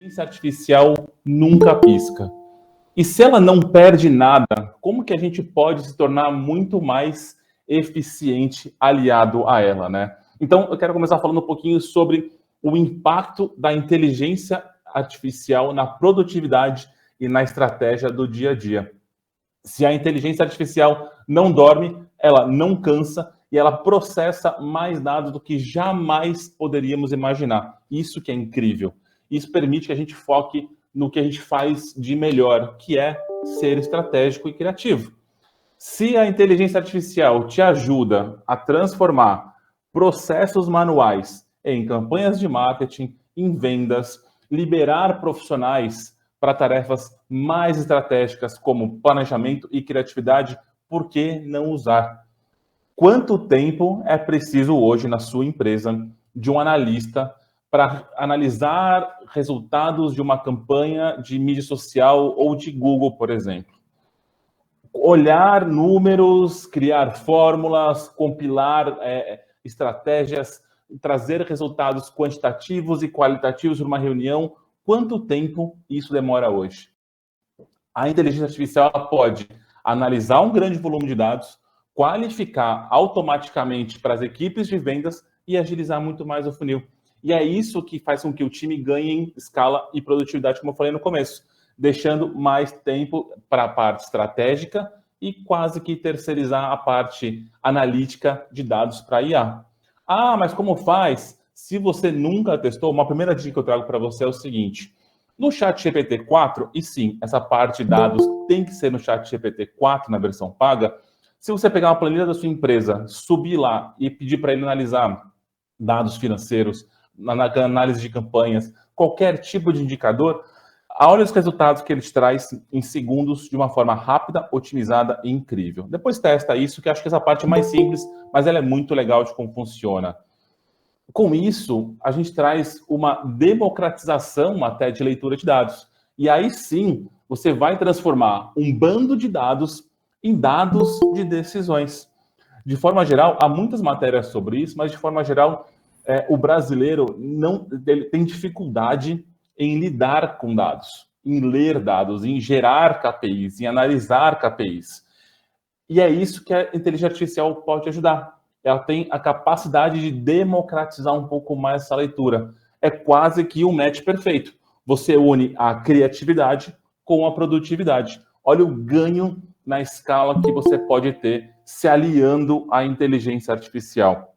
inteligência artificial nunca pisca. E se ela não perde nada, como que a gente pode se tornar muito mais eficiente aliado a ela, né? Então, eu quero começar falando um pouquinho sobre o impacto da inteligência artificial na produtividade e na estratégia do dia a dia. Se a inteligência artificial não dorme, ela não cansa e ela processa mais dados do que jamais poderíamos imaginar. Isso que é incrível. Isso permite que a gente foque no que a gente faz de melhor, que é ser estratégico e criativo. Se a inteligência artificial te ajuda a transformar processos manuais em campanhas de marketing, em vendas, liberar profissionais para tarefas mais estratégicas como planejamento e criatividade, por que não usar? Quanto tempo é preciso hoje na sua empresa de um analista para analisar resultados de uma campanha de mídia social ou de Google, por exemplo? Olhar números, criar fórmulas, compilar estratégias, trazer resultados quantitativos e qualitativos para uma reunião. Quanto tempo isso demora hoje? A inteligência artificial pode analisar um grande volume de dados, qualificar automaticamente para as equipes de vendas e agilizar muito mais o funil. E é isso que faz com que o time ganhe em escala e produtividade, como eu falei no começo, deixando mais tempo para a parte estratégica e quase que terceirizar a parte analítica de dados para IA. Ah, mas como faz? Se você nunca testou, uma primeira dica que eu trago para você é o seguinte: no ChatGPT 4, e sim, essa parte de dados tem que ser no ChatGPT 4 na versão paga. Se você pegar uma planilha da sua empresa, subir lá e pedir para ele analisar dados financeiros, na análise de campanhas, qualquer tipo de indicador, olha os resultados que ele te traz em segundos de uma forma rápida, otimizada e incrível. Depois testa isso, que acho que essa parte é mais simples, mas ela é muito legal de como funciona. Com isso, a gente traz uma democratização até de leitura de dados. E aí sim, você vai transformar um bando de dados em dados de decisões. De forma geral, há muitas matérias sobre isso, mas de forma geral, o brasileiro ele tem dificuldade em lidar com dados, em ler dados, em gerar KPIs, em analisar KPIs. E é isso que a inteligência artificial pode ajudar. Ela tem a capacidade de democratizar um pouco mais essa leitura. É quase que um match perfeito. Você une a criatividade com a produtividade. Olha o ganho na escala que você pode ter se aliando à inteligência artificial.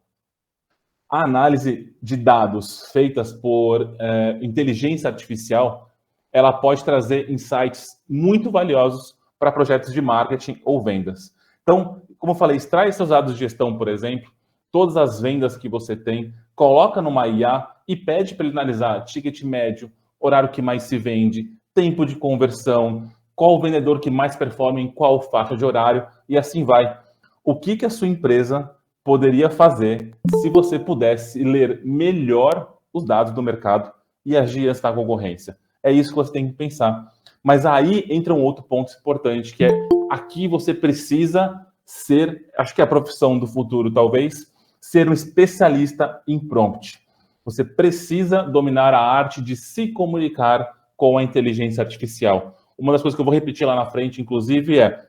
A análise de dados feitas por inteligência artificial, ela pode trazer insights muito valiosos para projetos de marketing ou vendas. Então, como eu falei, extrai seus dados de gestão, por exemplo, todas as vendas que você tem, coloca numa IA e pede para ele analisar ticket médio, horário que mais se vende, tempo de conversão, qual o vendedor que mais performa em qual faixa de horário, e assim vai. O que a sua empresa poderia fazer se você pudesse ler melhor os dados do mercado e agir antes da concorrência? É isso que você tem que pensar. Mas aí entra um outro ponto importante, que é aqui você precisa ser, acho que é a profissão do futuro talvez, ser um especialista em prompt. Você precisa dominar a arte de se comunicar com a inteligência artificial. Uma das coisas que eu vou repetir lá na frente, inclusive, é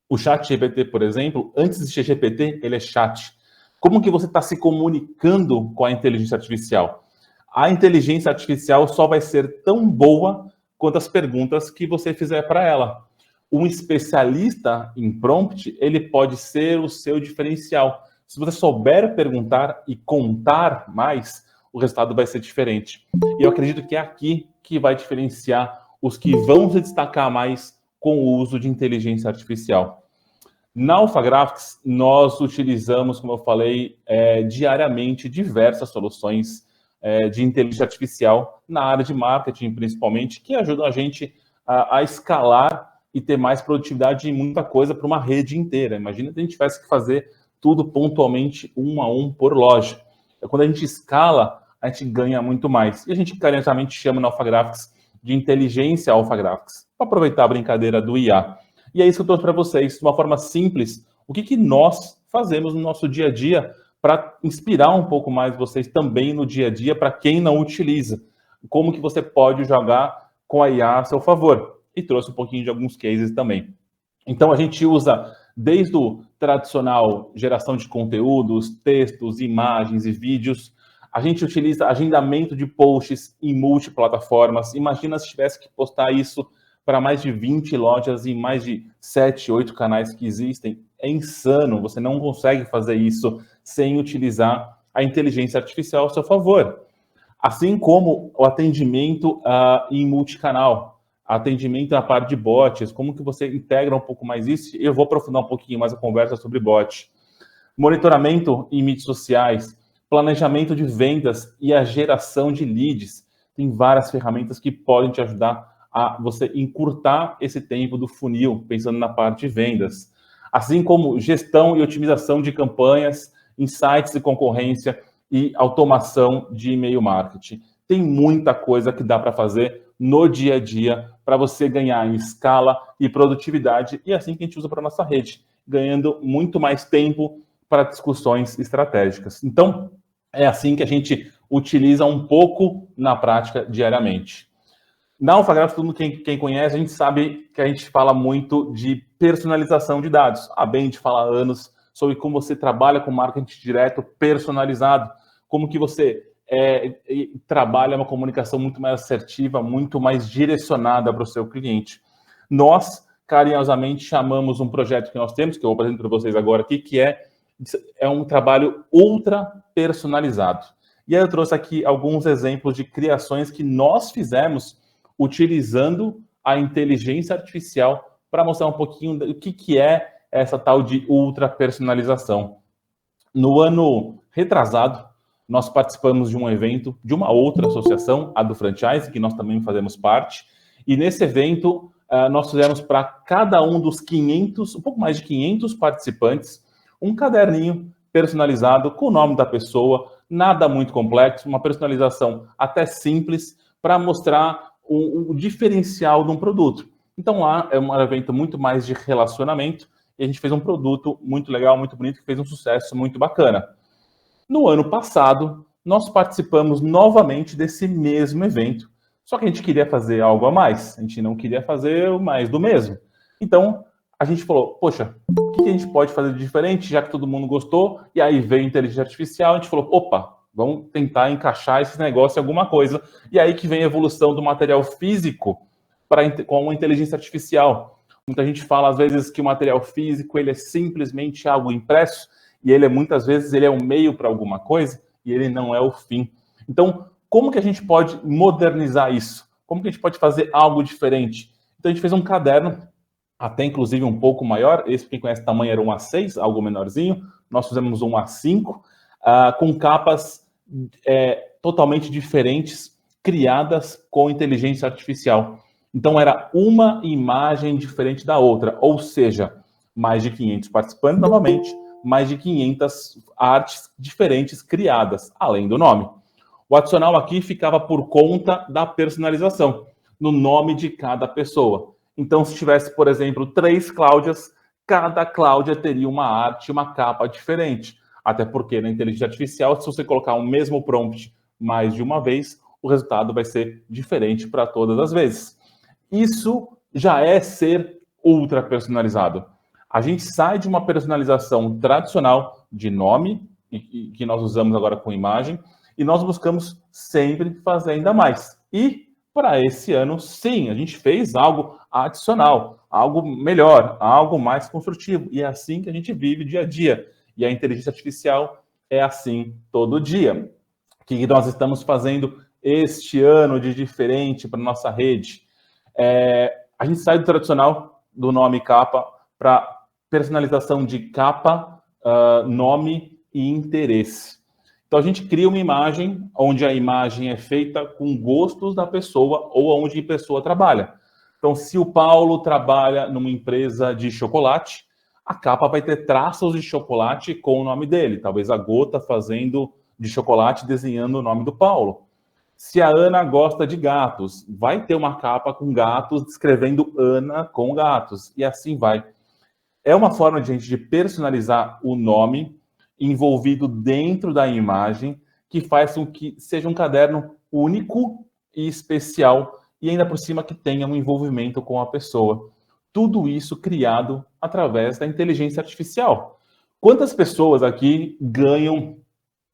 o ChatGPT, por exemplo, antes de ser GPT, ele é chat. Como que você está se comunicando com a inteligência artificial? A inteligência artificial só vai ser tão boa quanto as perguntas que você fizer para ela. Um especialista em prompt, ele pode ser o seu diferencial. Se você souber perguntar e contar mais, o resultado vai ser diferente. E eu acredito que é aqui que vai diferenciar os que vão se destacar mais com o uso de inteligência artificial. Na Alpha Graphics, nós utilizamos, como eu falei, diariamente diversas soluções de inteligência artificial na área de marketing, principalmente, que ajudam a gente a escalar e ter mais produtividade em muita coisa para uma rede inteira. Imagina se a gente tivesse que fazer tudo pontualmente, um a um, por loja. Quando a gente escala, a gente ganha muito mais. E a gente carinhosamente chama na Alpha Graphics de inteligência Alpha Graphics, para aproveitar a brincadeira do IA. E é isso que eu trouxe para vocês, de uma forma simples, o que nós fazemos no nosso dia a dia para inspirar um pouco mais vocês também no dia a dia, para quem não utiliza. como que você pode jogar com a IA a seu favor. E trouxe um pouquinho de alguns cases também. Então, a gente usa desde o tradicional geração de conteúdos, textos, imagens e vídeos. A gente utiliza agendamento de posts em multiplataformas. Imagina se tivesse que postar isso para mais de 20 lojas e mais de 7, 8 canais que existem. É insano, você não consegue fazer isso sem utilizar a inteligência artificial a seu favor. Assim como o atendimento em multicanal, atendimento na parte de bots, como que você integra um pouco mais isso? Eu vou aprofundar um pouquinho mais a conversa sobre bot. Monitoramento em mídias sociais, planejamento de vendas e a geração de leads. Tem várias ferramentas que podem te ajudar a você encurtar esse tempo do funil, pensando na parte de vendas. Assim como gestão e otimização de campanhas, insights de concorrência e automação de e-mail marketing. Tem muita coisa que dá para fazer no dia a dia para você ganhar em escala e produtividade, e é assim que a gente usa para a nossa rede, ganhando muito mais tempo para discussões estratégicas. Então, é assim que a gente utiliza um pouco na prática diariamente. Na Alphagraph, todo mundo quem conhece, a gente sabe que a gente fala muito de personalização de dados. A Bend fala há anos sobre como você trabalha com marketing direto personalizado, como que você trabalha uma comunicação muito mais assertiva, muito mais direcionada para o seu cliente. Nós, carinhosamente, chamamos um projeto que nós temos, que eu vou apresentar para vocês agora aqui, que é um trabalho ultra personalizado. E aí eu trouxe aqui alguns exemplos de criações que nós fizemos utilizando a inteligência artificial para mostrar um pouquinho do que é essa tal de ultra personalização. No ano retrasado, nós participamos de um evento de uma outra associação, a do Franchise, que nós também fazemos parte, e nesse evento nós fizemos para cada um dos 500, um pouco mais de 500 participantes, um caderninho personalizado com o nome da pessoa, nada muito complexo, uma personalização até simples para mostrar o diferencial de um produto. Então lá é um evento muito mais de relacionamento e a gente fez um produto muito legal, muito bonito, que fez um sucesso muito bacana. No ano passado, nós participamos novamente desse mesmo evento, só que a gente queria fazer algo a mais, a gente não queria fazer mais do mesmo. Então, a gente falou, poxa, o que a gente pode fazer de diferente, já que todo mundo gostou? E aí veio a inteligência artificial, a gente falou, opa, vamos tentar encaixar esse negócio em alguma coisa. E aí que vem a evolução do material físico com a inteligência artificial. Muita gente fala, às vezes, que o material físico ele é simplesmente algo impresso, e ele muitas vezes ele é um meio para alguma coisa, e ele não é o fim. Então, como que a gente pode modernizar isso? Como que a gente pode fazer algo diferente? Então, a gente fez um caderno, até inclusive um pouco maior, esse, quem conhece o tamanho, era um A6, algo menorzinho, nós fizemos um A5, com capas totalmente diferentes, criadas com inteligência artificial. Então, era uma imagem diferente da outra, ou seja, mais de 500 participantes, novamente, mais de 500 artes diferentes criadas, além do nome. O adicional aqui ficava por conta da personalização, no nome de cada pessoa. Então, se tivesse, por exemplo, 3 Cláudias, cada Cláudia teria uma arte, uma capa diferente. Até porque na inteligência artificial, se você colocar o mesmo prompt mais de uma vez, o resultado vai ser diferente para todas as vezes. Isso já é ser ultra personalizado. A gente sai de uma personalização tradicional de nome, que nós usamos agora com imagem, e nós buscamos sempre fazer ainda mais. E para esse ano, sim, a gente fez algo adicional, algo melhor, algo mais construtivo. E é assim que a gente vive dia a dia. E a inteligência artificial é assim todo dia. O que nós estamos fazendo este ano de diferente para a nossa rede? A gente sai do tradicional, do nome capa, para personalização de capa, nome e interesse. Então, a gente cria uma imagem onde a imagem é feita com gostos da pessoa ou onde a pessoa trabalha. Então, se o Paulo trabalha numa empresa de chocolate, a capa vai ter traços de chocolate com o nome dele. Talvez a gota fazendo de chocolate, desenhando o nome do Paulo. Se a Ana gosta de gatos, vai ter uma capa com gatos, descrevendo Ana com gatos. E assim vai. É uma forma de a gente personalizar o nome envolvido dentro da imagem, que faz com que seja um caderno único e especial, e ainda por cima que tenha um envolvimento com a pessoa. Tudo isso criado através da inteligência artificial. Quantas pessoas aqui ganham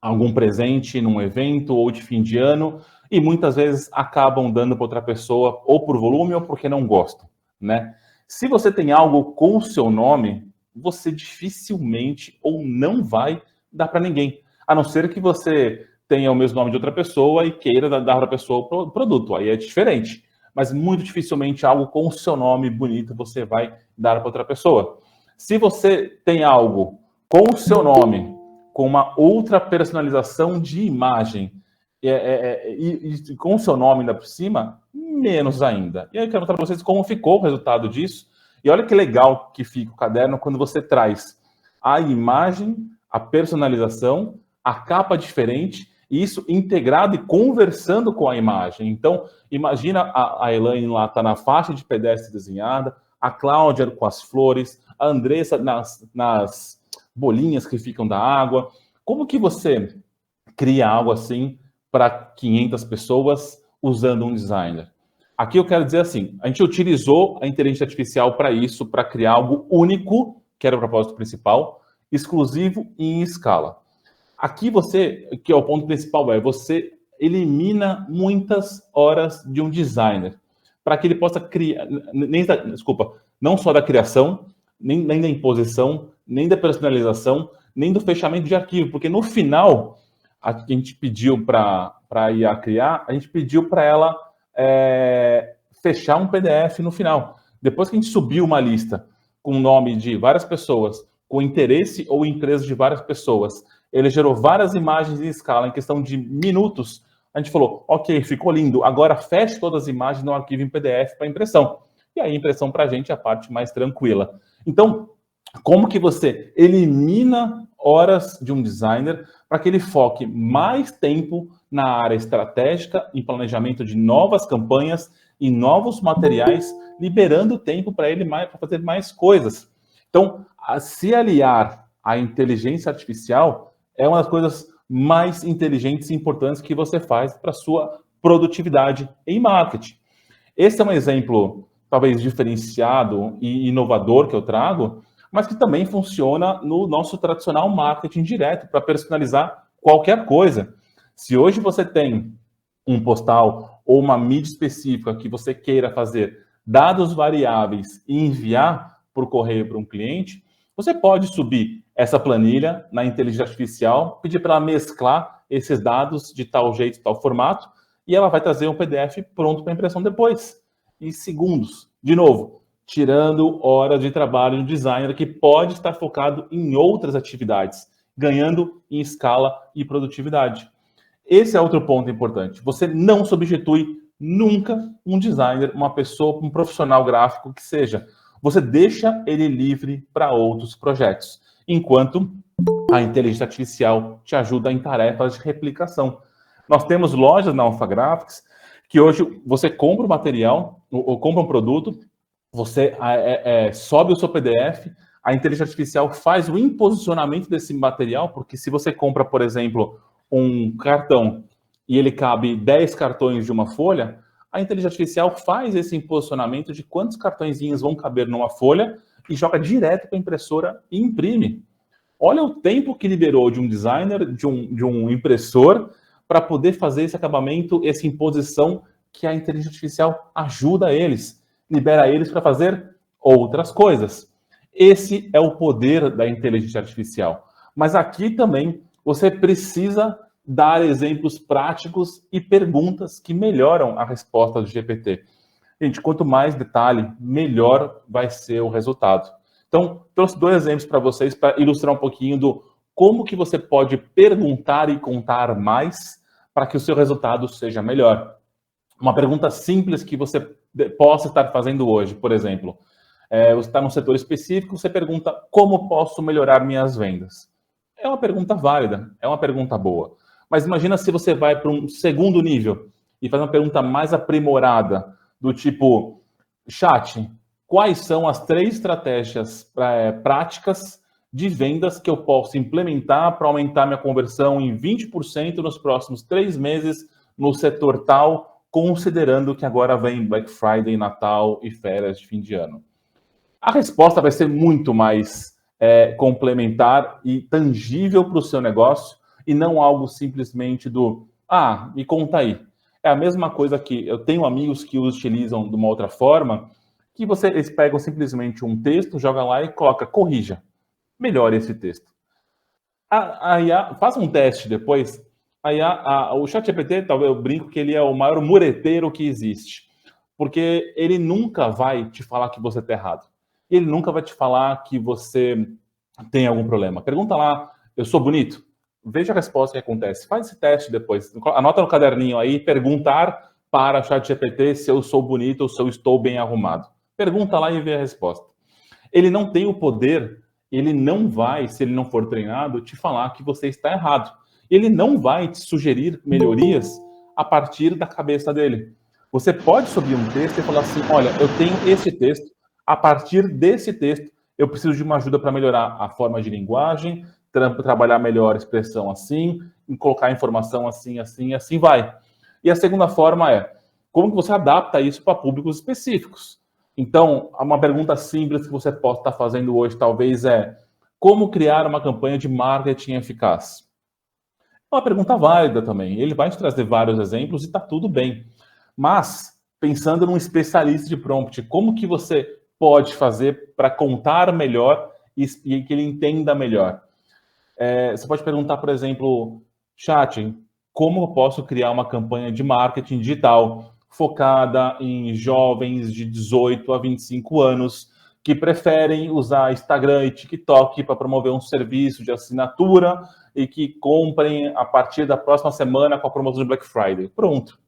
algum presente num evento ou de fim de ano e muitas vezes acabam dando para outra pessoa ou por volume ou porque não gostam, né? Se você tem algo com o seu nome, você dificilmente ou não vai dar para ninguém, a não ser que você tenha o mesmo nome de outra pessoa e queira dar para a pessoa o produto, aí é diferente. Mas muito dificilmente algo com o seu nome bonito você vai dar para outra pessoa. Se você tem algo com o seu nome, com uma outra personalização de imagem, e com o seu nome ainda por cima, menos ainda. E aí eu quero mostrar para vocês como ficou o resultado disso. E olha que legal que fica o caderno quando você traz a imagem, a personalização, a capa diferente, e isso integrado e conversando com a imagem. Então, imagina a Elaine lá, está na faixa de pedestre desenhada, a Cláudia com as flores, a Andressa nas bolinhas que ficam da água. Como que você cria algo assim para 500 pessoas usando um designer? Aqui eu quero dizer assim, a gente utilizou a inteligência artificial para isso, para criar algo único, que era o propósito principal, exclusivo e em escala. Aqui que é o ponto principal, você elimina muitas horas de um designer para que ele possa criar, não só da criação, nem da imposição, nem da personalização, nem do fechamento de arquivo, porque no final a gente pediu para a IA criar, a gente pediu para ela fechar um PDF no final. Depois que a gente subiu uma lista com o nome de várias pessoas, com interesse ou empresa de várias pessoas, ele gerou várias imagens em escala, em questão de minutos. A gente falou, ok, ficou lindo, agora feche todas as imagens no arquivo em PDF para impressão. E aí a impressão para a gente é a parte mais tranquila. Então, como que você elimina horas de um designer para que ele foque mais tempo na área estratégica, em planejamento de novas campanhas e novos materiais, liberando tempo para ele para fazer mais coisas. Então, se aliar à inteligência artificial é uma das coisas mais inteligentes e importantes que você faz para a sua produtividade em marketing. Esse é um exemplo, talvez, diferenciado e inovador que eu trago, mas que também funciona no nosso tradicional marketing direto, para personalizar qualquer coisa. Se hoje você tem um postal ou uma mídia específica que você queira fazer dados variáveis e enviar por correio para um cliente, você pode subir essa planilha na inteligência artificial, pedir para ela mesclar esses dados de tal jeito, tal formato, e ela vai trazer um PDF pronto para impressão depois, em segundos. De novo, tirando horas de trabalho no designer que pode estar focado em outras atividades, ganhando em escala e produtividade. Esse é outro ponto importante. Você não substitui nunca um designer, uma pessoa, um profissional gráfico que seja. Você deixa ele livre para outros projetos, enquanto a inteligência artificial te ajuda em tarefas de replicação. Nós temos lojas na Alpha Graphics que hoje você compra o material, ou compra um produto, você sobe o seu PDF, a inteligência artificial faz o imposicionamento desse material, porque se você compra, por exemplo, um cartão e ele cabe 10 cartões de uma folha, a inteligência artificial faz esse imposicionamento de quantos cartõezinhos vão caber numa folha e joga direto para a impressora e imprime. Olha o tempo que liberou de um designer, de um impressor, para poder fazer esse acabamento, essa imposição que a inteligência artificial ajuda eles, libera eles para fazer outras coisas. Esse é o poder da inteligência artificial. Mas aqui também você precisa dar exemplos práticos e perguntas que melhoram a resposta do GPT. Gente, quanto mais detalhe, melhor vai ser o resultado. Então, trouxe 2 exemplos para vocês para ilustrar um pouquinho do como que você pode perguntar e contar mais para que o seu resultado seja melhor. Uma pergunta simples que você possa estar fazendo hoje, por exemplo, você está num setor específico, você pergunta como posso melhorar minhas vendas. É uma pergunta válida, é uma pergunta boa. Mas imagina se você vai para um segundo nível e faz uma pergunta mais aprimorada, do tipo, chat, quais são as 3 estratégias práticas de vendas que eu posso implementar para aumentar minha conversão em 20% nos próximos 3 meses no setor tal considerando que agora vem Black Friday, Natal e férias de fim de ano? A resposta vai ser muito mais complementar e tangível para o seu negócio e não algo simplesmente me conta aí. É a mesma coisa que eu tenho amigos que utilizam de uma outra forma, que eles pegam simplesmente um texto, joga lá e coloca, corrija, melhore esse texto. A IA, faça um teste depois. O ChatGPT, talvez eu brinco que ele é o maior mureteiro que existe. Porque ele nunca vai te falar que você está errado. Ele nunca vai te falar que você tem algum problema. Pergunta lá, eu sou bonito? Veja a resposta que acontece. Faz esse teste depois. Anota no caderninho aí, perguntar para o ChatGPT se eu sou bonito ou se eu estou bem arrumado. Pergunta lá e vê a resposta. Ele não tem o poder, ele não vai, se ele não for treinado, te falar que você está errado. Ele não vai te sugerir melhorias a partir da cabeça dele. Você pode subir um texto e falar assim, olha, eu tenho esse texto, a partir desse texto eu preciso de uma ajuda para melhorar a forma de linguagem, trabalhar melhor a expressão assim, colocar informação assim, assim, assim vai. E a segunda forma é, como que você adapta isso para públicos específicos? Então, uma pergunta simples que você pode estar fazendo hoje, talvez, é como criar uma campanha de marketing eficaz? É uma pergunta válida também. Ele vai te trazer vários exemplos e está tudo bem. Mas, pensando num especialista de prompt, como que você pode fazer para contar melhor e que ele entenda melhor? Você pode perguntar, por exemplo, chat, como eu posso criar uma campanha de marketing digital focada em jovens de 18 a 25 anos que preferem usar Instagram e TikTok para promover um serviço de assinatura e que comprem a partir da próxima semana com a promoção de Black Friday. Pronto.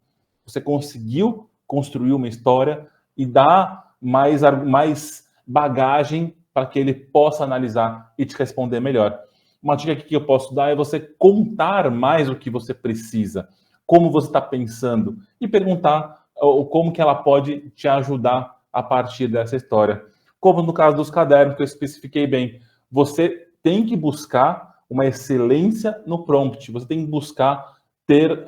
Você conseguiu construir uma história e dar mais bagagem para que ele possa analisar e te responder melhor. Uma dica que eu posso dar é você contar mais o que você precisa, como você está pensando, e perguntar como que ela pode te ajudar a partir dessa história. Como no caso dos cadernos, que eu especifiquei bem, você tem que buscar uma excelência no prompt, você tem que buscar ter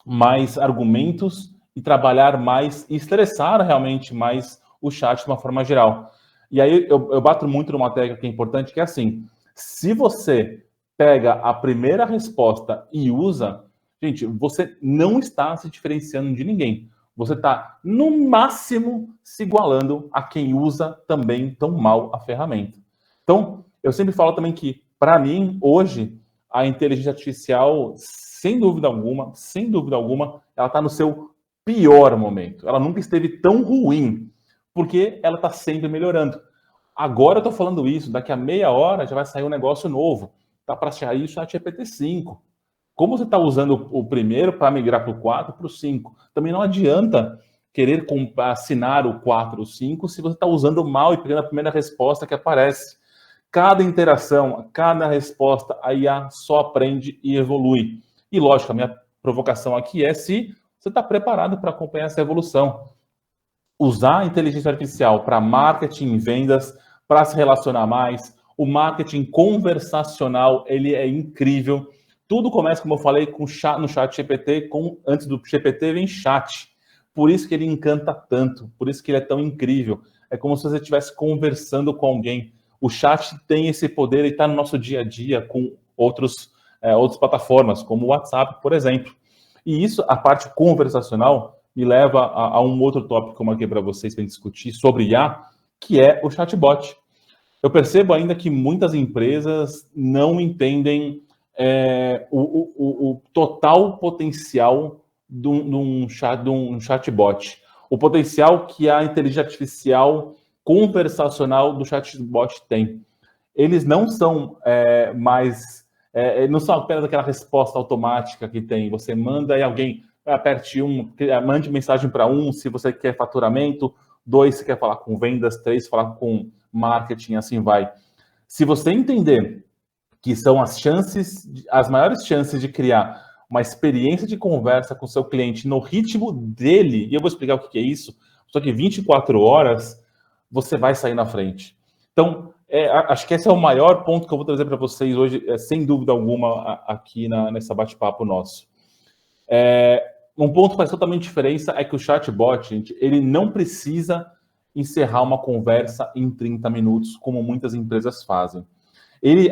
mais argumentos e trabalhar mais, e estressar realmente mais o chat de uma forma geral. E aí eu bato muito numa tecla que é importante, que é assim, se você pega a primeira resposta e usa, gente, você não está se diferenciando de ninguém. Você está, no máximo, se igualando a quem usa também tão mal a ferramenta. Então, eu sempre falo também que, para mim, hoje, a inteligência artificial, sem dúvida alguma, ela está no seu pior momento. Ela nunca esteve tão ruim, porque ela está sempre melhorando. Agora eu estou falando isso, daqui a meia hora já vai sair um negócio novo. Tá para sair o ChatGPT-5. Como você está usando o primeiro para migrar para o 4, para o 5? Também não adianta querer assinar o 4 ou 5 se você está usando mal e pegando a primeira resposta que aparece. Cada interação, cada resposta, a IA só aprende e evolui. E lógico, a minha provocação aqui é se você está preparado para acompanhar essa evolução. Usar a inteligência artificial para marketing e vendas, para se relacionar mais. O marketing conversacional, ele é incrível. Tudo começa, como eu falei, no chat GPT, antes do GPT vem chat. Por isso que ele encanta tanto, por isso que ele é tão incrível. É como se você estivesse conversando com alguém. O chat tem esse poder e está no nosso dia a dia com outras plataformas, como o WhatsApp, por exemplo. E isso, a parte conversacional, me leva a um outro tópico que eu marquei para vocês para discutir sobre IA, que é o chatbot. Eu percebo ainda que muitas empresas não entendem o total potencial de um chatbot. O potencial que a inteligência artificial conversacional do chatbot tem. Eles não são não são apenas aquela resposta automática que tem. Você manda e alguém aperte mande mensagem para se você quer faturamento, 2, se quer falar com vendas, 3, falar com marketing, assim vai. Se você entender que são as maiores chances de criar uma experiência de conversa com o seu cliente no ritmo dele, e eu vou explicar o que é isso, só que 24 horas, você vai sair na frente. Então, acho que esse é o maior ponto que eu vou trazer para vocês hoje, sem dúvida alguma, aqui nessa bate-papo nosso. Um ponto que faz totalmente diferença é que o chatbot, gente, ele não precisa encerrar uma conversa em 30 minutos, como muitas empresas fazem. Ele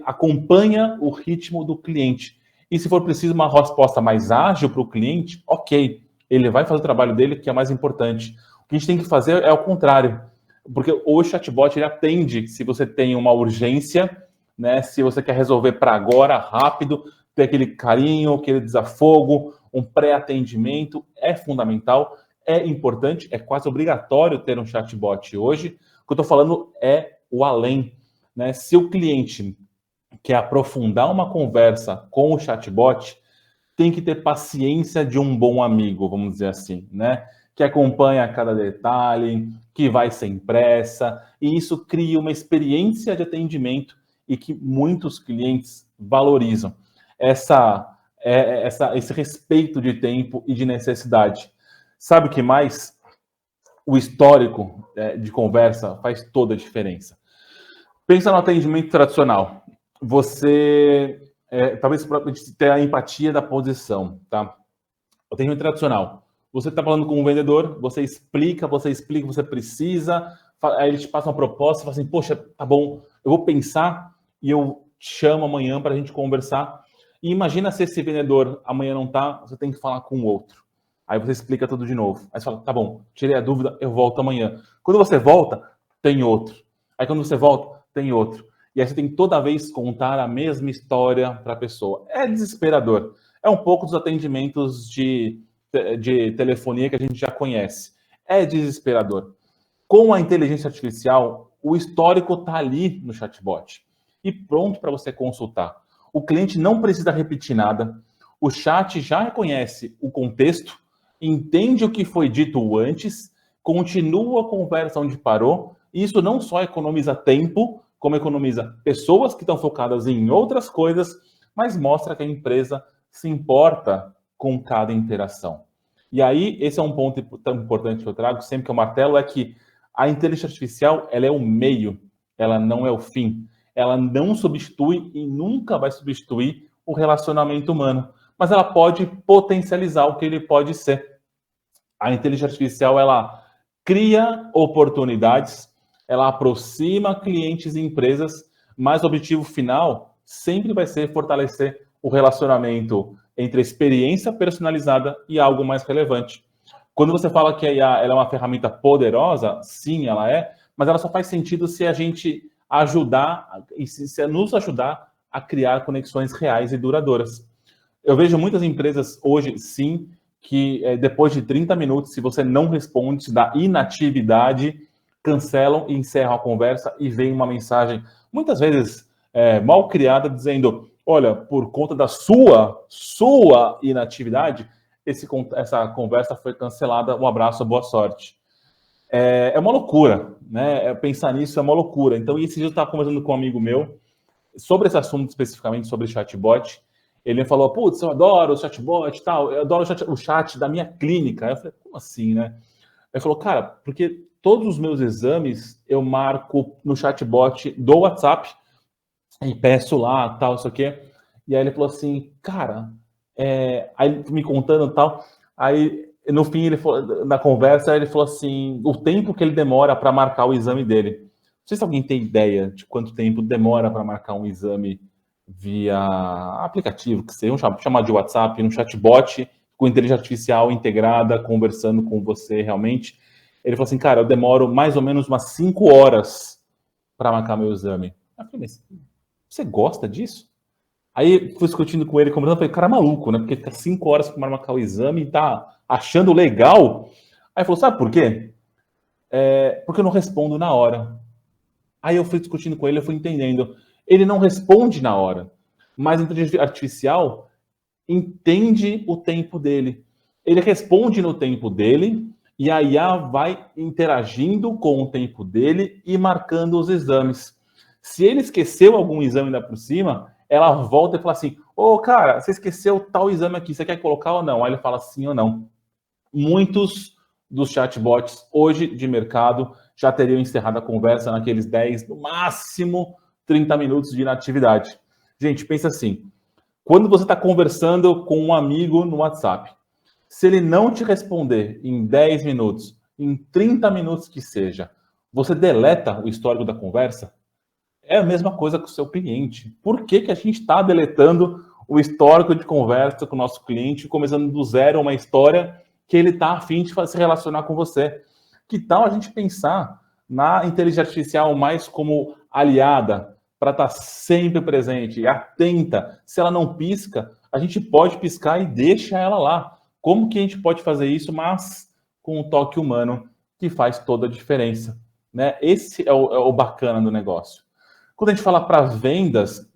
acompanha o ritmo do cliente. E se for preciso uma resposta mais ágil para o cliente, ok, ele vai fazer o trabalho dele, que é mais importante. O que a gente tem que fazer é o contrário, porque o chatbot ele atende se você tem uma urgência, né? Se você quer resolver para agora, rápido, ter aquele carinho, aquele desafogo, um pré-atendimento, é fundamental, é importante, é quase obrigatório ter um chatbot hoje. O que eu estou falando é o além, né? Se o cliente quer aprofundar uma conversa com o chatbot, tem que ter paciência de um bom amigo, vamos dizer assim, né? Que acompanha cada detalhe, que vai sem pressa, e isso cria uma experiência de atendimento e que muitos clientes valorizam. Esse respeito de tempo e de necessidade. Sabe o que mais? O histórico de conversa faz toda a diferença. Pensa no atendimento tradicional. Você, talvez para ter a empatia da posição, tá? O atendimento tradicional. Você está falando com um vendedor, você explica, você precisa, aí ele te passa uma proposta, fala assim, poxa, tá bom, eu vou pensar e eu te chamo amanhã para a gente conversar. E imagina se esse vendedor amanhã não tá, você tem que falar com o outro. Aí você explica tudo de novo. Aí você fala, tá bom, tirei a dúvida, eu volto amanhã. Quando você volta, tem outro. Aí quando você volta, tem outro. E aí você tem que toda vez contar a mesma história para a pessoa. É desesperador. É um pouco dos atendimentos de telefonia que a gente já conhece. É desesperador. Com a inteligência artificial, o histórico está ali no chatbot e pronto para você consultar. O cliente não precisa repetir nada. O chat já reconhece o contexto, entende o que foi dito antes, continua a conversa onde parou. E isso não só economiza tempo, como economiza pessoas que estão focadas em outras coisas, mas mostra que a empresa se importa com cada interação. E aí, esse é um ponto tão importante que eu trago, sempre que eu martelo, é que a inteligência artificial, ela é o meio, ela não é o fim. Ela não substitui e nunca vai substituir o relacionamento humano, mas ela pode potencializar o que ele pode ser. A inteligência artificial, ela cria oportunidades, ela aproxima clientes e empresas, mas o objetivo final sempre vai ser fortalecer o relacionamento entre a experiência personalizada e algo mais relevante. Quando você fala que a IA ela é uma ferramenta poderosa, sim, ela é, mas ela só faz sentido se a gente ajudar, e se nos ajudar a criar conexões reais e duradouras. Eu vejo muitas empresas hoje, sim, que depois de 30 minutos, se você não responde, se dá inatividade, cancelam e encerram a conversa e vem uma mensagem, muitas vezes mal criada, dizendo, olha, por conta da sua inatividade, essa conversa foi cancelada, um abraço, boa sorte. É uma loucura, né? Pensar nisso é uma loucura. Então, esse dia eu estava conversando com um amigo meu sobre esse assunto especificamente, sobre chatbot. Ele me falou, putz, eu adoro o chatbot e tal, eu adoro o chat da minha clínica. Aí eu falei, como assim, né? Ele falou, cara, porque todos os meus exames eu marco no chatbot do WhatsApp e peço lá, tal, isso aqui. E aí ele falou assim, cara, aí me contando tal, aí no fim ele falou, na conversa ele falou assim, o tempo que ele demora para marcar o exame dele. Não sei se alguém tem ideia de quanto tempo demora para marcar um exame via aplicativo, que seja chamar de WhatsApp, um chatbot com inteligência artificial integrada, conversando com você realmente. Ele falou assim, cara, eu demoro mais ou menos umas 5 horas para marcar meu exame. Eu falei, mas você gosta disso? Aí fui discutindo com ele, conversando, falei, cara, é maluco, né? Porque fica 5 horas para marcar o exame e tá achando legal. Aí falou, sabe por quê? Porque eu não respondo na hora. Aí eu fui discutindo com ele, eu fui entendendo. Ele não responde na hora, mas a inteligência artificial entende o tempo dele. Ele responde no tempo dele e a IA vai interagindo com o tempo dele e marcando os exames. Se ele esqueceu algum exame ainda por cima, ela volta e fala assim, ô, cara, você esqueceu tal exame aqui, você quer colocar ou não? Aí ele fala sim ou não. Muitos dos chatbots hoje de mercado já teriam encerrado a conversa naqueles 10, no máximo 30 minutos de inatividade. Gente, pensa assim, quando você está conversando com um amigo no WhatsApp, Se ele não te responder em 10 minutos, em 30 minutos que seja, você deleta o histórico da conversa? É a mesma coisa com o seu cliente. Por que que a gente está deletando o histórico de conversa com o nosso cliente, começando do zero uma história que ele está afim de se relacionar com você? Que tal a gente pensar na inteligência artificial mais como aliada, para estar sempre presente, atenta? Se ela não pisca, a gente pode piscar e deixa ela lá. Como que a gente pode fazer isso, mas com um toque humano que faz toda a diferença, né? Esse é o bacana do negócio. Quando a gente fala para vendas,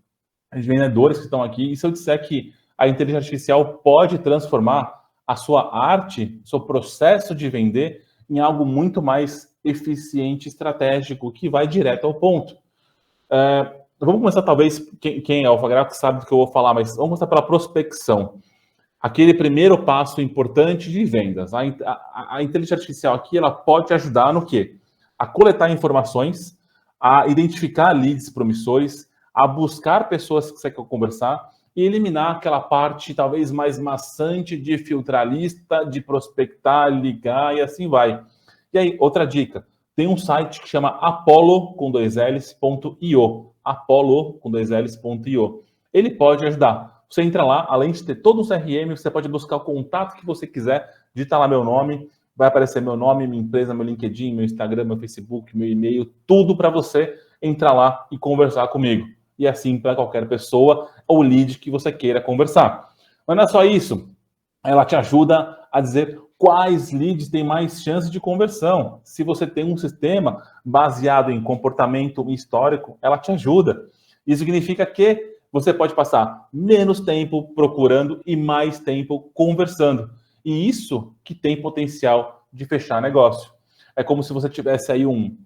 os vendedores que estão aqui, e se eu disser que a inteligência artificial pode transformar a sua arte, seu processo de vender, em algo muito mais eficiente, estratégico, que vai direto ao ponto. Vamos começar, talvez, quem é alfagráfico sabe do que eu vou falar, mas vamos começar pela prospecção. Aquele primeiro passo importante de vendas. A inteligência artificial aqui, ela pode te ajudar no quê? A coletar informações, a identificar leads promissores, a buscar pessoas que você quer conversar e eliminar aquela parte talvez mais maçante de filtrar lista, de prospectar, ligar e assim vai. E aí, outra dica, tem um site que chama Apollo com 2Ls.io, Apollo com 2Ls.io. Ele pode ajudar. Você entra lá, além de ter todo um CRM, você pode buscar o contato que você quiser, digita lá meu nome, vai aparecer meu nome, minha empresa, meu LinkedIn, meu Instagram, meu Facebook, meu e-mail, tudo para você entrar lá e conversar comigo. E assim para qualquer pessoa ou lead que você queira conversar. Mas não é só isso. Ela te ajuda a dizer quais leads têm mais chance de conversão. Se você tem um sistema baseado em comportamento histórico, ela te ajuda. Isso significa que você pode passar menos tempo procurando e mais tempo conversando. E isso que tem potencial de fechar negócio. É como se você tivesse aí um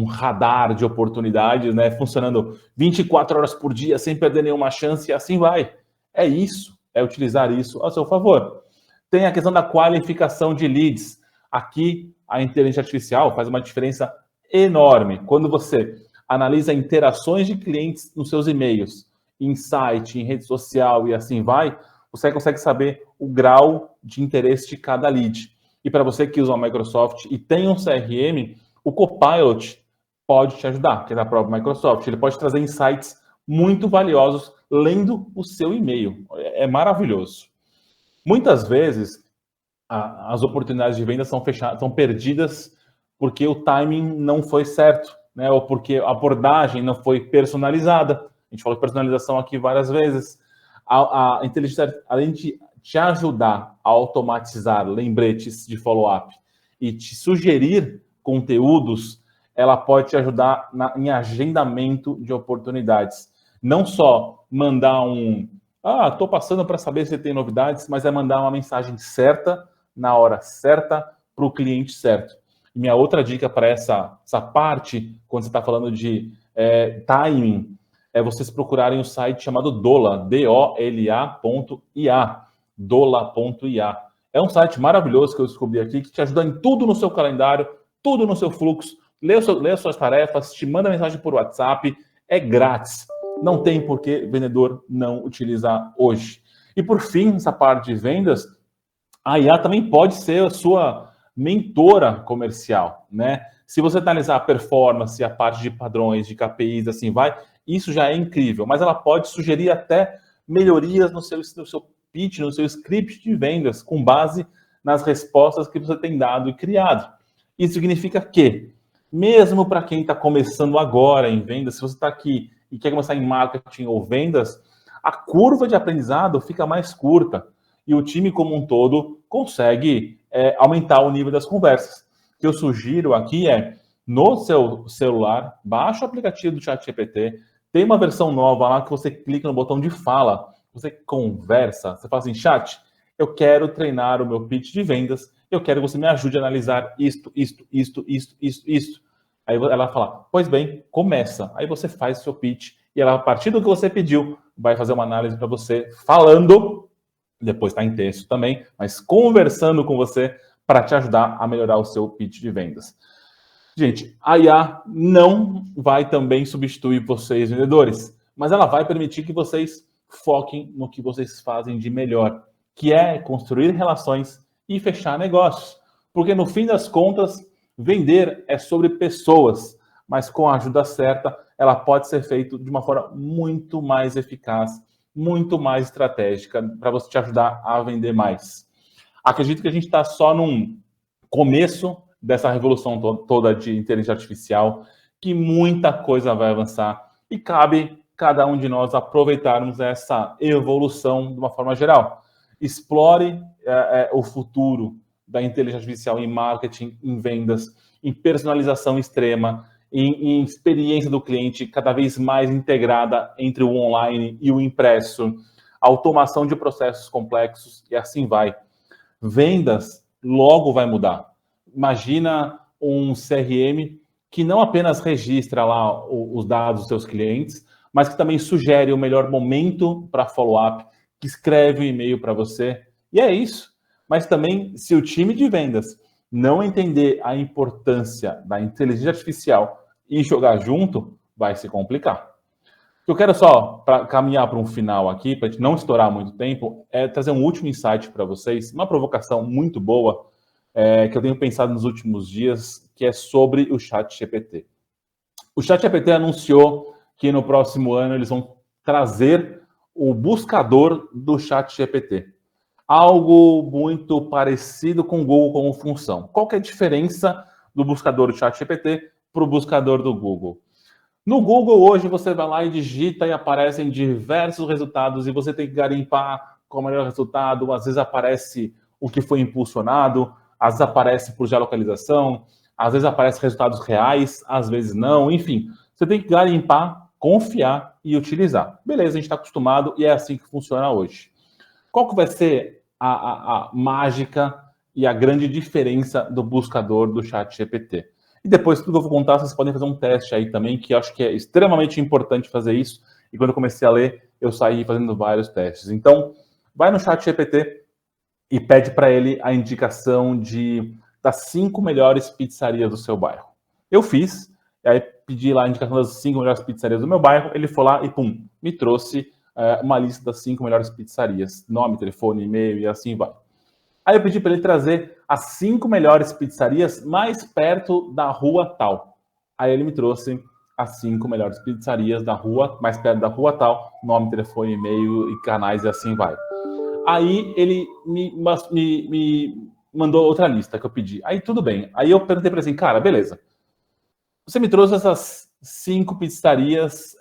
radar de oportunidades, né, funcionando 24 horas por dia, sem perder nenhuma chance, e assim vai. É isso, é utilizar isso a seu favor. Tem a questão da qualificação de leads. Aqui, a inteligência artificial faz uma diferença enorme. Quando você analisa interações de clientes nos seus e-mails, em site, em rede social e assim vai, você consegue saber o grau de interesse de cada lead. E para você que usa a Microsoft e tem um CRM, o Copilot pode te ajudar, que é da própria Microsoft. Ele pode trazer insights muito valiosos lendo o seu e-mail. É maravilhoso. Muitas vezes, as oportunidades de venda são fechadas, são perdidas porque o timing não foi certo, né? Ou porque a abordagem não foi personalizada. A gente falou de personalização aqui várias vezes. A inteligência, além de te ajudar a automatizar lembretes de follow-up e te sugerir conteúdos, ela pode te ajudar em agendamento de oportunidades. Não só mandar estou passando para saber se tem novidades, mas é mandar uma mensagem certa, na hora certa, para o cliente certo. E minha outra dica para essa parte, quando você está falando de timing, é vocês procurarem o site chamado Dola, dola.ia, dola.ia. É um site maravilhoso que eu descobri aqui, que te ajuda em tudo no seu calendário, tudo no seu fluxo, lê as suas tarefas, te manda mensagem por WhatsApp, é grátis. Não tem por que vendedor não utilizar hoje. E por fim, essa parte de vendas, a IA também pode ser a sua mentora comercial, né? Se você analisar a performance, a parte de padrões, de KPIs, assim vai, isso já é incrível, mas ela pode sugerir até melhorias no seu pitch, no seu script de vendas, com base nas respostas que você tem dado e criado. Isso significa que, mesmo para quem está começando agora em vendas, se você está aqui e quer começar em marketing ou vendas, a curva de aprendizado fica mais curta e o time como um todo consegue aumentar o nível das conversas. O que eu sugiro aqui é, no seu celular, baixa o aplicativo do ChatGPT, tem uma versão nova lá que você clica no botão de fala, você conversa, você fala assim, chat, eu quero treinar o meu pitch de vendas, eu quero que você me ajude a analisar isto. Aí ela fala, pois bem, começa. Aí você faz o seu pitch e ela, a partir do que você pediu, vai fazer uma análise para você falando, depois está em texto também, mas conversando com você para te ajudar a melhorar o seu pitch de vendas. Gente, a IA não vai também substituir vocês, vendedores, mas ela vai permitir que vocês foquem no que vocês fazem de melhor, que é construir relações e fechar negócios. Porque no fim das contas, vender é sobre pessoas, mas com a ajuda certa, ela pode ser feita de uma forma muito mais eficaz, muito mais estratégica, para você te ajudar a vender mais. Acredito que a gente está só num começo dessa revolução toda de inteligência artificial, que muita coisa vai avançar e cabe cada um de nós aproveitarmos essa evolução de uma forma geral. Explore o futuro da inteligência artificial em marketing, em vendas, em personalização extrema, em experiência do cliente cada vez mais integrada entre o online e o impresso, automação de processos complexos e assim vai. Vendas logo vai mudar. Imagina um CRM que não apenas registra lá os dados dos seus clientes, mas que também sugere o melhor momento para follow-up, que escreve o e-mail para você. E é isso. Mas também, se o time de vendas não entender a importância da inteligência artificial e jogar junto, vai se complicar. O que eu quero só, para caminhar para um final aqui, para a gente não estourar muito tempo, é trazer um último insight para vocês, uma provocação muito boa, que eu tenho pensado nos últimos dias, que é sobre o ChatGPT. O ChatGPT anunciou que no próximo ano eles vão trazer o buscador do ChatGPT. Algo muito parecido com o Google como função. Qual que é a diferença do buscador do ChatGPT para o buscador do Google? No Google, hoje, você vai lá e digita e aparecem diversos resultados e você tem que garimpar qual é o melhor resultado. Às vezes aparece o que foi impulsionado, às vezes aparece por geolocalização, às vezes aparece resultados reais, às vezes não. Enfim, você tem que garimpar, confiar e utilizar. Beleza, a gente está acostumado e é assim que funciona hoje. Qual que vai ser a mágica e a grande diferença do buscador do ChatGPT? E depois, tudo que eu vou contar, vocês podem fazer um teste aí também, que eu acho que é extremamente importante fazer isso. E quando eu comecei a ler, eu saí fazendo vários testes. Então, vai no ChatGPT e pede para ele a indicação das 5 melhores pizzarias do seu bairro. Eu fiz, aí pedi lá a indicação das 5 melhores pizzarias do meu bairro, ele foi lá e, pum, me trouxe uma lista das 5 melhores pizzarias. Nome, telefone, e-mail e assim vai. Aí eu pedi para ele trazer as 5 melhores pizzarias mais perto da rua tal. Aí ele me trouxe as 5 melhores pizzarias da rua, mais perto da rua tal, nome, telefone, e-mail e canais e assim vai. Aí ele me mandou outra lista que eu pedi. Aí tudo bem. Aí eu perguntei para ele assim, cara, beleza. Você me trouxe essas 5 pizzarias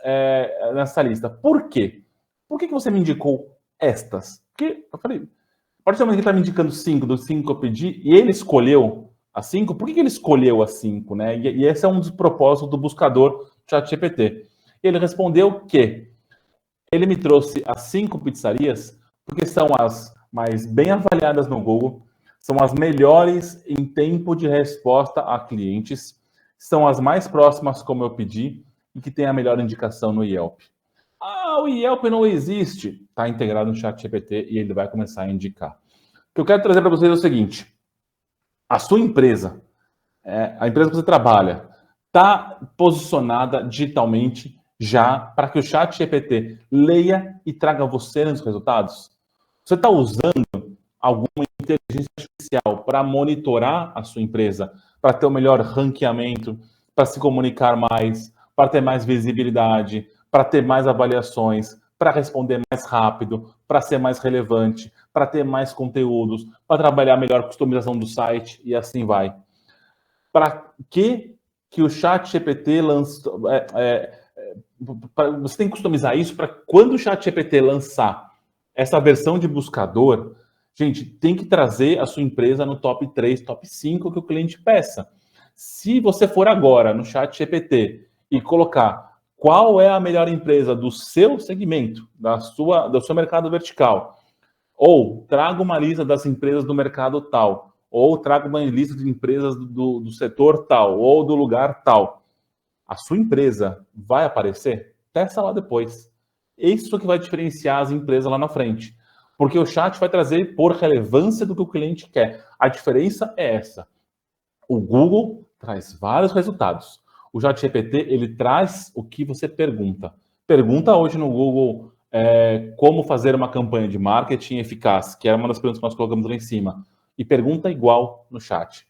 nessa lista. Por quê? Por que você me indicou estas? Porque eu falei, a partir do momento que ele está me indicando 5 dos 5 que eu pedi, e ele escolheu as 5, por que ele escolheu as 5, né? E esse é um dos propósitos do buscador ChatGPT. Ele respondeu que ele me trouxe as 5 pizzarias porque são as mais bem avaliadas no Google, são as melhores em tempo de resposta a clientes, são as mais próximas como eu pedi e que tem a melhor indicação no Yelp. Ah, o Yelp não existe. Está integrado no ChatGPT e ele vai começar a indicar. O que eu quero trazer para vocês é o seguinte. A sua empresa, a empresa que você trabalha, está posicionada digitalmente já para que o ChatGPT leia e traga você nos resultados? Você está usando alguma inteligência artificial para monitorar a sua empresa, para ter o melhor ranqueamento, para se comunicar mais, para ter mais visibilidade, para ter mais avaliações, para responder mais rápido, para ser mais relevante, para ter mais conteúdos, para trabalhar melhor a customização do site e assim vai. Para que o ChatGPT lançou? Você tem que customizar isso para quando o ChatGPT lançar essa versão de buscador, gente, tem que trazer a sua empresa no top 3, top 5 que o cliente peça. Se você for agora no ChatGPT e colocar qual é a melhor empresa do seu segmento, do seu mercado vertical, ou traga uma lista das empresas do mercado tal, ou traga uma lista de empresas do setor tal, ou do lugar tal, a sua empresa vai aparecer? Testa lá depois. Isso que vai diferenciar as empresas lá na frente. Porque o chat vai trazer por relevância do que o cliente quer. A diferença é essa. O Google traz vários resultados. O ChatGPT, ele traz o que você pergunta. Pergunta hoje no Google como fazer uma campanha de marketing eficaz, que era uma das perguntas que nós colocamos lá em cima. e pergunta igual no chat.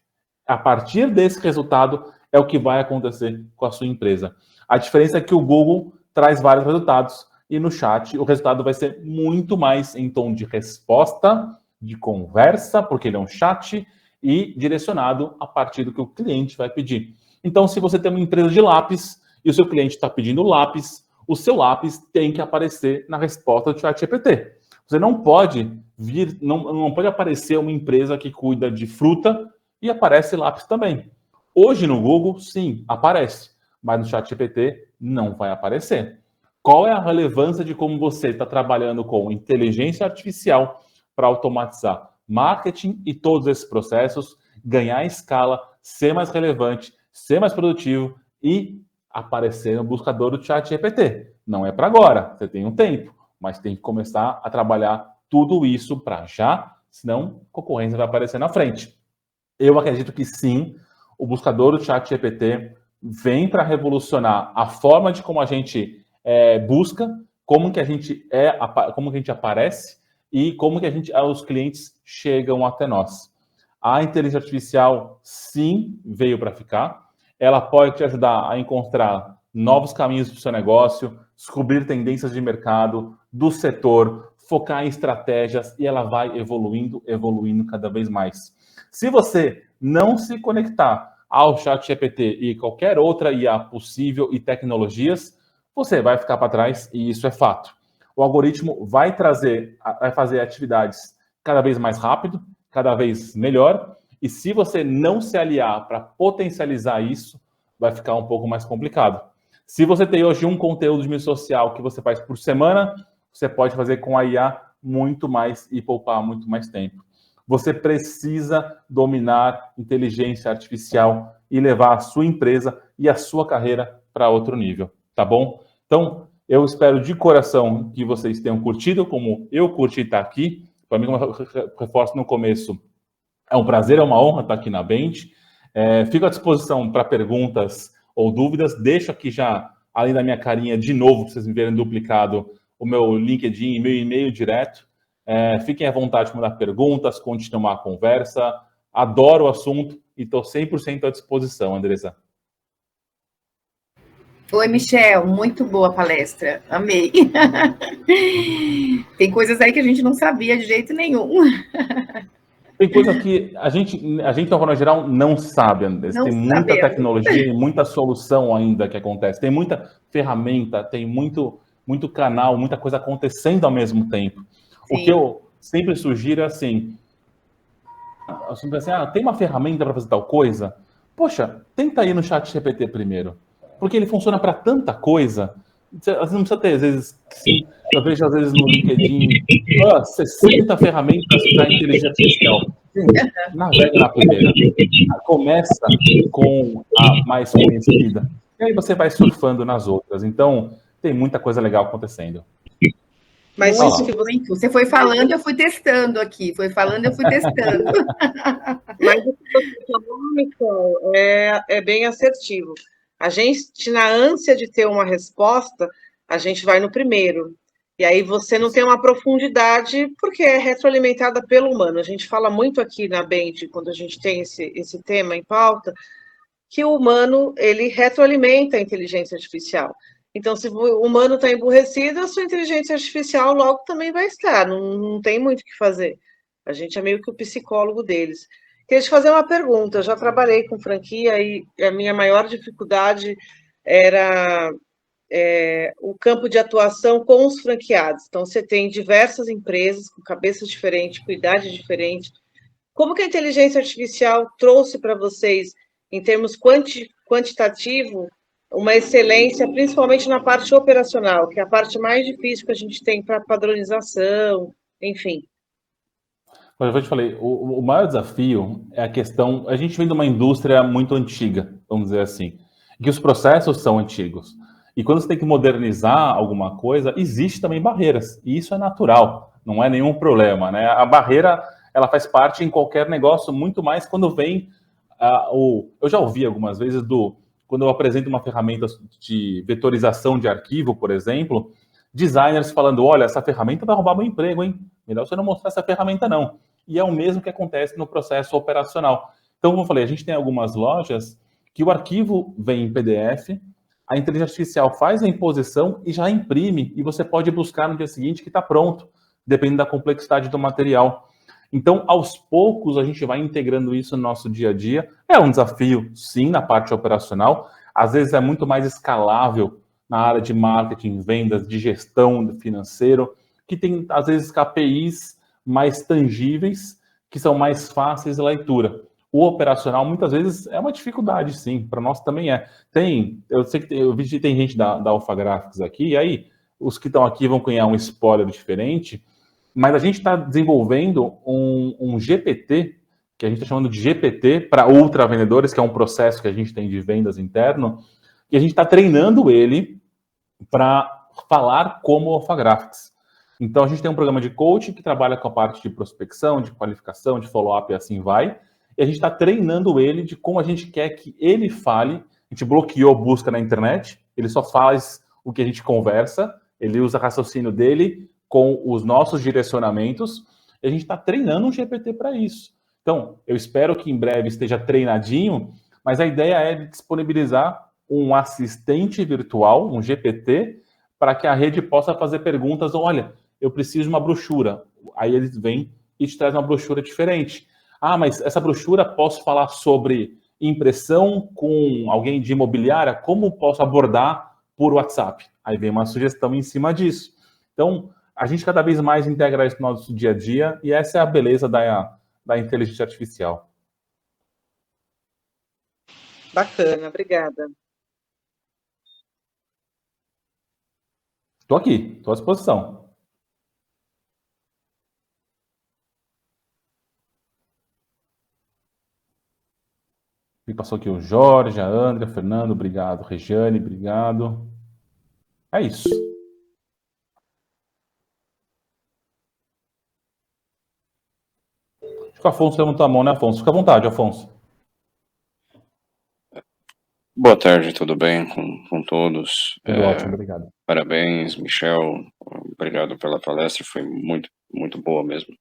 A partir desse resultado é o que vai acontecer com a sua empresa. A diferença é que o Google traz vários resultados e no chat o resultado vai ser muito mais em tom de resposta, de conversa, porque ele é um chat, e direcionado a partir do que o cliente vai pedir. Então, se você tem uma empresa de lápis e o seu cliente está pedindo lápis, o seu lápis tem que aparecer na resposta do ChatGPT. Você não pode não pode aparecer uma empresa que cuida de fruta e aparece lápis também. Hoje no Google, sim, aparece, mas no ChatGPT não vai aparecer. Qual é a relevância de como você está trabalhando com inteligência artificial para automatizar marketing e todos esses processos, ganhar escala, ser mais relevante, ser mais produtivo e aparecer no buscador do ChatGPT? Não é para agora, você tem um tempo, mas tem que começar a trabalhar tudo isso para já, senão a concorrência vai aparecer na frente. Eu acredito que sim, o buscador do ChatGPT vem para revolucionar a forma de como a gente busca, como que a gente aparece e como que os clientes chegam até nós. A inteligência artificial, sim, veio para ficar. Ela pode te ajudar a encontrar novos caminhos para o seu negócio, descobrir tendências de mercado, do setor, focar em estratégias e ela vai evoluindo cada vez mais. Se você não se conectar ao ChatGPT e qualquer outra IA possível e tecnologias, você vai ficar para trás e isso é fato. O algoritmo vai fazer atividades cada vez mais rápido, cada vez melhor, e se você não se aliar para potencializar isso, vai ficar um pouco mais complicado. Se você tem hoje um conteúdo de mídia social que você faz por semana, você pode fazer com a IA muito mais e poupar muito mais tempo. Você precisa dominar inteligência artificial e levar a sua empresa e a sua carreira para outro nível, tá bom? Então, eu espero de coração que vocês tenham curtido, como eu curti estar aqui. Para mim, como eu reforço no começo, é um prazer, é uma honra estar aqui na Bend. Fico à disposição para perguntas ou dúvidas. Deixo aqui já, além da minha carinha, de novo, para vocês me verem duplicado, o meu LinkedIn e meu e-mail direto. Fiquem à vontade de mandar perguntas, continuar a conversa. Adoro o assunto e estou 100% à disposição, Andressa. Oi, Michel, muito boa a palestra, amei. Tem coisas aí que a gente não sabia de jeito nenhum. Tem coisa que a gente, de forma geral, não sabe, Andressa. Tem muita tecnologia e muita solução ainda que acontece. Tem muita ferramenta, tem muito canal, muita coisa acontecendo ao mesmo tempo. Sim. O que eu sempre sugiro é assim, tem uma ferramenta para fazer tal coisa? Poxa, tenta ir no ChatGPT primeiro. Porque ele funciona para tanta coisa. Você não precisa ter, às vezes, sim, eu vejo às vezes no LinkedIn 60 ferramentas para inteligência artificial. Gente, navega na primeira. Começa com a mais conhecida. E aí você vai surfando nas outras. Então, tem muita coisa legal acontecendo. Mas muito. Você foi falando, eu fui testando aqui. Foi falando, eu fui testando. Mas o que você falou, Michel, é bem assertivo. A gente, na ânsia de ter uma resposta, a gente vai no primeiro. E aí você não tem uma profundidade, porque é retroalimentada pelo humano. A gente fala muito aqui na Bend, quando a gente tem esse tema em pauta, que o humano, ele retroalimenta a inteligência artificial. Então, se o humano está emburrecido, a sua inteligência artificial logo também vai estar. Não tem muito o que fazer. A gente é meio que o psicólogo deles. Queria te fazer uma pergunta. Eu já trabalhei com franquia e a minha maior dificuldade era o campo de atuação com os franqueados. Então, você tem diversas empresas com cabeças diferentes, com idade diferente. Como que a inteligência artificial trouxe para vocês, em termos quantitativo, uma excelência, principalmente na parte operacional, que é a parte mais difícil que a gente tem para padronização, enfim? Como eu te falei, o maior desafio é a questão... A gente vem de uma indústria muito antiga, vamos dizer assim, que os processos são antigos. E quando você tem que modernizar alguma coisa, existe também barreiras. E isso é natural, não é nenhum problema, né? A barreira, ela faz parte em qualquer negócio, muito mais quando vem... Eu já ouvi algumas vezes quando eu apresento uma ferramenta de vetorização de arquivo, por exemplo, designers falando, olha, essa ferramenta vai roubar meu emprego, hein? Melhor você não mostrar essa ferramenta, não. e é o mesmo que acontece no processo operacional. Então, como eu falei, a gente tem algumas lojas que o arquivo vem em PDF, a inteligência artificial faz a imposição e já imprime, e você pode buscar no dia seguinte que está pronto, dependendo da complexidade do material. Então, aos poucos, a gente vai integrando isso no nosso dia a dia. É um desafio, sim, na parte operacional. Às vezes é muito mais escalável na área de marketing, vendas, de gestão financeiro, que tem, às vezes, KPIs mais tangíveis, que são mais fáceis de leitura. O operacional, muitas vezes, é uma dificuldade, sim. Para nós também é. Eu sei que eu vi que tem gente da Alpha Graphics aqui, e aí, os que estão aqui vão ganhar um spoiler diferente, mas a gente está desenvolvendo um GPT, que a gente está chamando de GPT para ultra vendedores, que é um processo que a gente tem de vendas interno, e a gente está treinando ele para falar como Alpha Graphics. Então, a gente tem um programa de coaching que trabalha com a parte de prospecção, de qualificação, de follow-up e assim vai, e a gente está treinando ele de como a gente quer que ele fale. A gente bloqueou busca na internet, ele só faz o que a gente conversa, ele usa raciocínio dele com os nossos direcionamentos, e a gente está treinando um GPT para isso. Então, eu espero que em breve esteja treinadinho, mas a ideia é disponibilizar um assistente virtual, um GPT, para que a rede possa fazer perguntas. Olha, eu preciso de uma brochura. Aí eles vêm e te trazem uma brochura diferente. Ah, mas essa brochura posso falar sobre impressão com alguém de imobiliária? Como posso abordar por WhatsApp? Aí vem uma sugestão em cima disso. Então, a gente cada vez mais integra isso no nosso dia a dia, e essa é a beleza da inteligência artificial. Bacana, obrigada. Estou aqui, estou à disposição. Me passou aqui o Jorge, a André, o Fernando, obrigado. Regiane, obrigado. É isso. Acho que o Afonso levantou a mão, né, Afonso? Fica à vontade, Afonso. Boa tarde, tudo bem com todos? Tudo ótimo, obrigado. Parabéns, Michel. Obrigado pela palestra, foi muito, muito boa mesmo.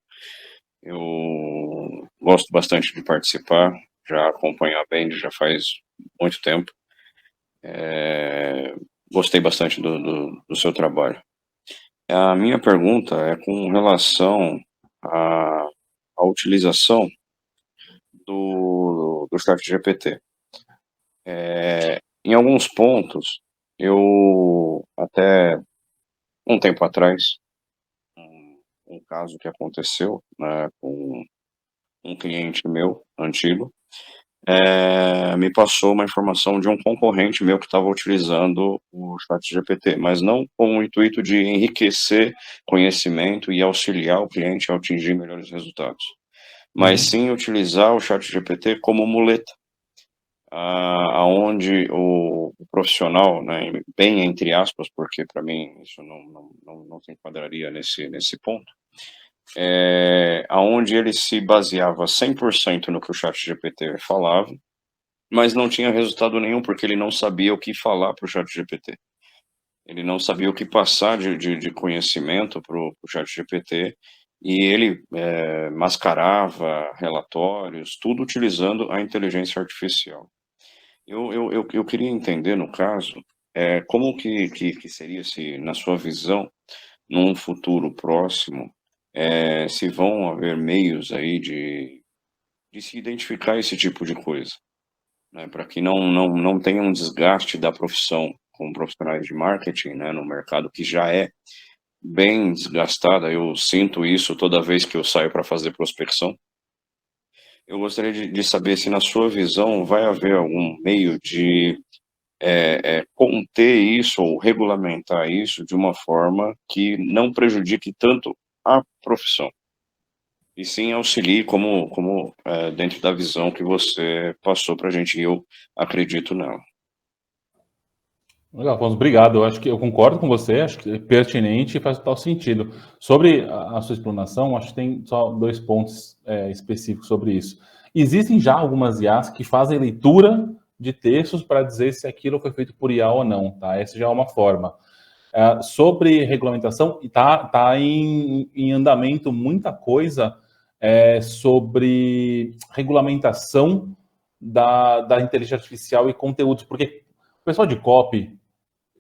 Eu gosto bastante de participar, já acompanho a Band já faz muito tempo. Gostei bastante do seu trabalho. A minha pergunta é com relação à utilização do ChatGPT. Em alguns pontos, eu até um tempo atrás, um caso que aconteceu, né, com um cliente meu antigo, me passou uma informação de um concorrente meu que estava utilizando o ChatGPT, mas não com o intuito de enriquecer conhecimento e auxiliar o cliente a atingir melhores resultados, mas sim utilizar o ChatGPT como muleta, aonde o profissional, né, bem entre aspas, porque para mim isso não se enquadraria nesse ponto, aonde ele se baseava 100% no que o ChatGPT falava, mas não tinha resultado nenhum, porque ele não sabia o que falar para o ChatGPT. Ele não sabia o que passar de conhecimento para o ChatGPT, e ele mascarava relatórios, tudo utilizando a inteligência artificial. Eu queria entender, no caso, como que seria, se, na sua visão, num futuro próximo, se vão haver meios aí de se identificar esse tipo de coisa, né, para que não tenha um desgaste da profissão com profissionais de marketing, né, no mercado que já é bem desgastada. Eu sinto isso toda vez que eu saio para fazer prospecção. Eu gostaria de saber se, na sua visão, vai haver algum meio de conter isso ou regulamentar isso de uma forma que não prejudique tanto a profissão, e sim auxilie como dentro da visão que você passou para a gente, e eu acredito nela. Legal, Afonso, obrigado. Eu acho que eu concordo com você, acho que é pertinente e faz total sentido. Sobre a sua explanação, acho que tem só 2 pontos específicos sobre isso. Existem já algumas IAs que fazem leitura de textos para dizer se aquilo foi feito por IA ou não, tá? Essa já é uma forma. Sobre regulamentação, está em andamento muita coisa sobre regulamentação da inteligência artificial e conteúdos, porque o pessoal de copy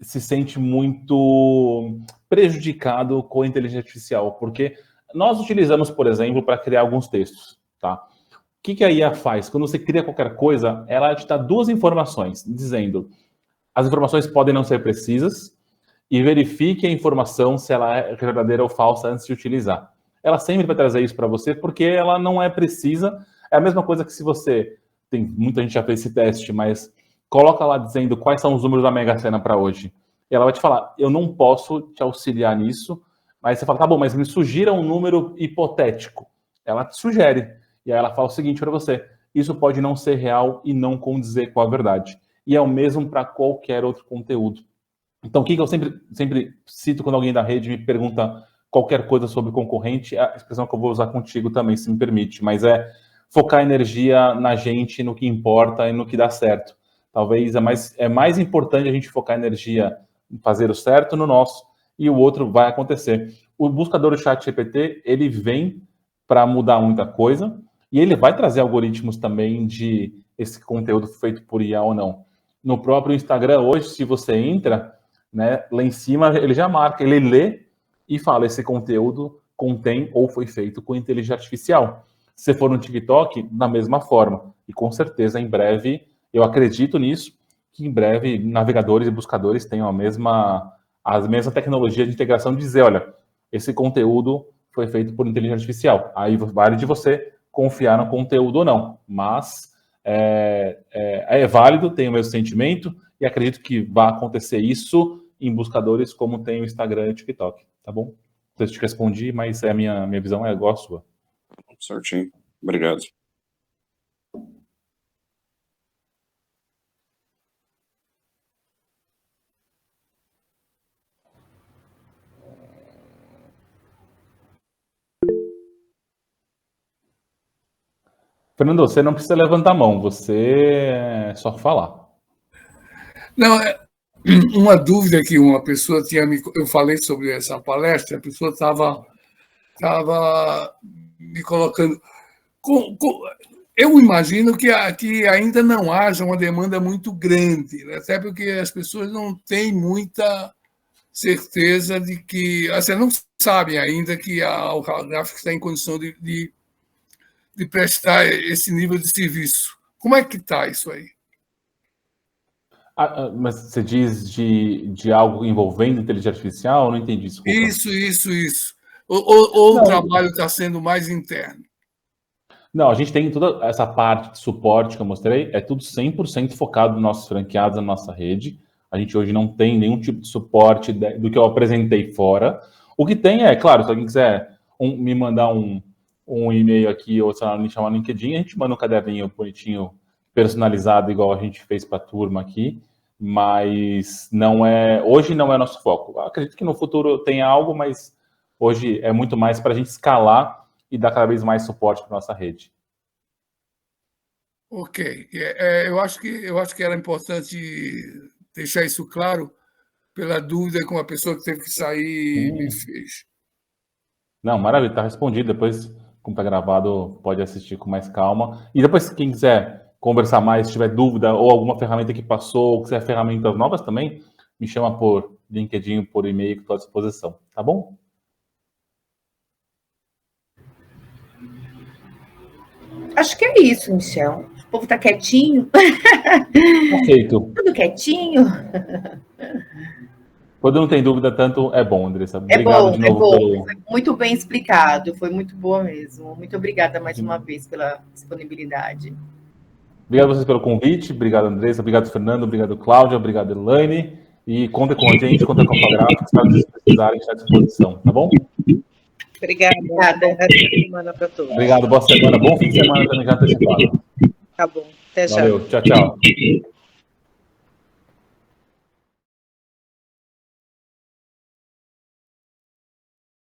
se sente muito prejudicado com a inteligência artificial, porque nós utilizamos, por exemplo, para criar alguns textos, tá? O que a IA faz? Quando você cria qualquer coisa, ela te dá duas informações, dizendo as informações podem não ser precisas e verifique a informação se ela é verdadeira ou falsa antes de utilizar. Ela sempre vai trazer isso para você porque ela não é precisa. É a mesma coisa que se você... muita gente já fez esse teste, mas coloca lá dizendo quais são os números da Mega Sena para hoje. E ela vai te falar, eu não posso te auxiliar nisso, mas você fala, tá bom, mas me sugira um número hipotético. Ela te sugere. E aí ela fala o seguinte para você, isso pode não ser real e não condizer com a verdade. E é o mesmo para qualquer outro conteúdo. Então, o que eu sempre cito quando alguém da rede me pergunta qualquer coisa sobre concorrente, é a expressão que eu vou usar contigo também, se me permite, mas é focar energia na gente, no que importa e no que dá certo. Talvez é mais importante a gente focar energia em fazer o certo no nosso, e o outro vai acontecer. O buscador do ChatGPT, ele vem para mudar muita coisa, e ele vai trazer algoritmos também de esse conteúdo feito por IA ou não. No próprio Instagram, hoje, se você entra, né, lá em cima, ele já marca, ele lê e fala, esse conteúdo contém ou foi feito com inteligência artificial. Se for no TikTok, da mesma forma. E com certeza, em breve, eu acredito nisso, que em breve navegadores e buscadores tenham a mesma tecnologia de integração de dizer, olha, esse conteúdo foi feito por inteligência artificial. Aí vale de você confiar no conteúdo ou não. Mas é válido, tem o mesmo sentimento, e acredito que vai acontecer isso em buscadores como tem o Instagram e o TikTok. Tá bom? Não sei se te respondi, mas a minha visão é igual à sua. Certinho. Obrigado. Fernando, você não precisa levantar a mão, você é só falar. Não, uma dúvida que uma pessoa tinha eu falei sobre essa palestra, a pessoa estava me colocando. Eu imagino que ainda não haja uma demanda muito grande, né? Até porque as pessoas não têm muita certeza de que, assim, não sabem ainda que a Holográfica está em condição de prestar esse nível de serviço. Como é que está isso aí? Mas você diz de algo envolvendo inteligência artificial? Eu não entendi, desculpa. Isso. Ou o trabalho está sendo mais interno? Não, a gente tem toda essa parte de suporte que eu mostrei, é tudo 100% focado nos nossos franqueados, na nossa rede. A gente hoje não tem nenhum tipo de suporte do que eu apresentei fora. O que tem claro, se alguém quiser me mandar um e-mail aqui ou, sei lá, me chamar no LinkedIn, a gente manda um caderninho bonitinho, personalizado, igual a gente fez para a turma aqui, mas hoje não é nosso foco. Eu acredito que no futuro tenha algo, mas hoje é muito mais para a gente escalar e dar cada vez mais suporte para nossa rede. Ok. Eu acho que era importante deixar isso claro pela dúvida que uma pessoa que teve que sair me fez. Não, maravilha, está respondido. Depois, como está gravado, pode assistir com mais calma. E depois, quem quiser conversar mais, se tiver dúvida ou alguma ferramenta que passou, ou quiser ferramentas novas também, me chama por LinkedIn, por e-mail, que estou à disposição. Tá bom? Acho que é isso, Michel. O povo está quietinho. Perfeito. Tudo quietinho. Quando não tem dúvida tanto, é bom, Andressa. Obrigado de novo. Foi muito bem explicado, foi muito boa mesmo. Muito obrigada mais uma vez pela disponibilidade. Obrigado a vocês pelo convite. Obrigado, Andressa. Obrigado, Fernando. Obrigado, Cláudia. Obrigado, Elaine. E conta com a gente, conta com a Holográfica. Se vocês precisarem, está à disposição. Tá bom? Obrigada. Boa semana para todos. Obrigado, boa semana. Bom fim de semana também já antecipado. Tá bom. Até já. Valeu. Tchau, tchau.